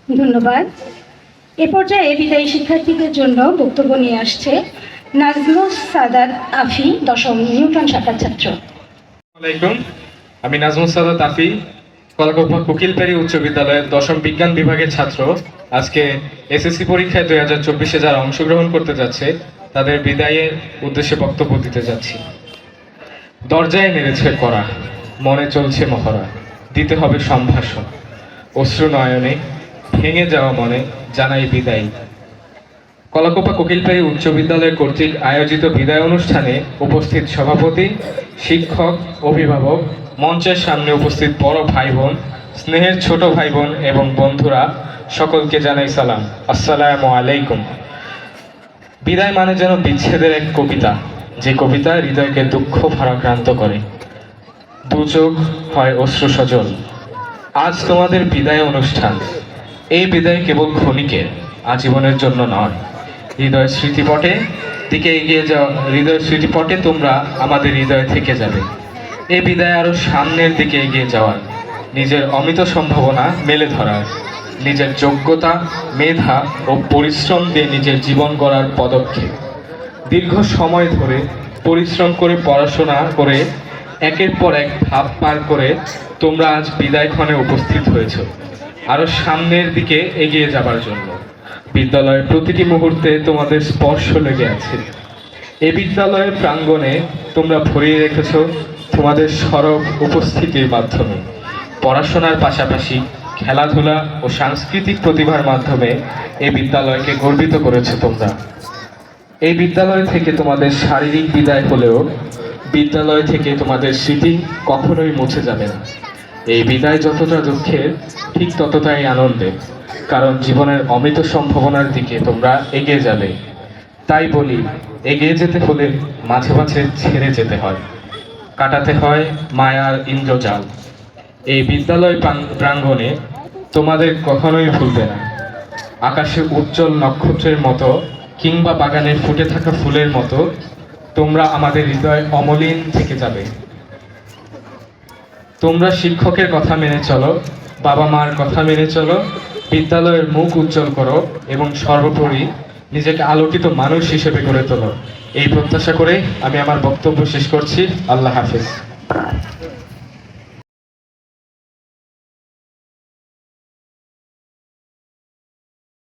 ধন্যবাদ। এ পর্যায়ে বিদায়ী শিক্ষার্থীদের জন্য বক্তব্য নিয়ে আসছে নাজমুস সাদাত আফি, দশম নিউটন শাখার ছাত্র। আসসালামাইকুম, আমি নাজমুস সাদাত আফি, কলাকোপা কোকিলপাড়ি উচ্চ বিদ্যালয়ের দশম বিজ্ঞান বিভাগের ছাত্র। আজকে এসএসসি পরীক্ষায় 2024-এ যারা অংশগ্রহণ করতে যাচ্ছে তাদের বিদায়ের উদ্দেশ্যে বক্তব্য দিতে যাচ্ছি। দরজায় নেড়েছে কড়া, মনে চলছে মহড়া, দিতে হবে সম্ভাষণ, অশ্রু নয়নে ভেঙে যাওয়া মনে জানাই বিদায়। কলাকোপা কোকিলপাড়ি উচ্চ বিদ্যালয় কর্তৃক আয়োজিত বিদায় অনুষ্ঠানে উপস্থিত সভাপতি, শিক্ষক, অভিভাবক, মঞ্চের সামনে উপস্থিত বড় ভাই বোন, স্নেহের ছোট ভাই বোন এবং বন্ধুরা, সকলকে জানাই সালাম, আসসালামু আলাইকুম। বিদায় মানে যেন বিচ্ছেদের এক কবিতা, যে কবিতা হৃদয়কে দুঃখ ভারাক্রান্ত করে, দু চোখ হয় অশ্রু সজল। আজ তোমাদের বিদায় অনুষ্ঠান। এই বিদায় কেবল ক্ষণিকের, আজীবনের জন্য নয়। হৃদয় স্মৃতিপটে দিকে এগিয়ে যাও, হৃদয় স্মৃতিপটে তোমরা আমাদের হৃদয়ে থেকে যাবে। এই বিদায় আরো সামনের দিকে এগিয়ে যাওয়ার, নিজের অমিত সম্ভাবনা মেলে ধরার, নিজের যোগ্যতা, মেধা ও পরিশ্রম দিয়ে নিজের জীবন গড়ার পদক্ষেপ। দীর্ঘ সময় ধরে পরিশ্রম করে পড়াশোনা করে একের পর এক ধাপ পার করে তোমরা আজ বিদায় ক্ষণে উপস্থিত হয়েছ আরো সামনের দিকে এগিয়ে যাবার জন্য। বিদ্যালয়ের প্রতিটি মুহূর্তে তোমাদের স্পর্শ লেগে আছে। এই বিদ্যালয়ের প্রাঙ্গণে তোমরা ভরিয়ে রেখেছ তোমাদের সরব উপস্থিতির মাধ্যমে। পড়াশোনার পাশাপাশি খেলাধুলা ও সাংস্কৃতিক প্রতিভার মাধ্যমে এই বিদ্যালয়কে গর্বিত করেছো তোমরা। এই বিদ্যালয় থেকে তোমাদের শারীরিক বিদায় হলেও বিদ্যালয় থেকে তোমাদের স্মৃতি কখনোই মুছে যাবে না। এই বিদায় যতটা দুঃখের, ঠিক ততটাই আনন্দের, কারণ জীবনের অমৃত সম্ভাবনার দিকে তোমরা এগিয়ে যাবে। তাই বলি, এগিয়ে যেতে হলে মাঝে মাঝে ছেড়ে যেতে হয়, কাটাতে হয় মায়ার ইন্দ্রজাল। এই বিদ্যালয় প্রাঙ্গণে তোমাদের কখনোই ভুলবে না। আকাশে উজ্জ্বল নক্ষত্রের মতো কিংবা বাগানে ফুটে থাকা ফুলের মতো তোমরা আমাদের হৃদয়ে অমলিন থেকে যাবে। তোমরা শিক্ষকের কথা মেনে চলো, বাবা মার কথা মেনে চলো, বিদ্যালয়ের মুখ উজ্জ্বল করো এবং সর্বোপরি নিজেকে আলোকিত মানুষ হিসেবে গড়ে তোলো। এই প্রত্যাশা করে আমি আমার বক্তব্য শেষ করছি। আল্লাহ হাফেজ।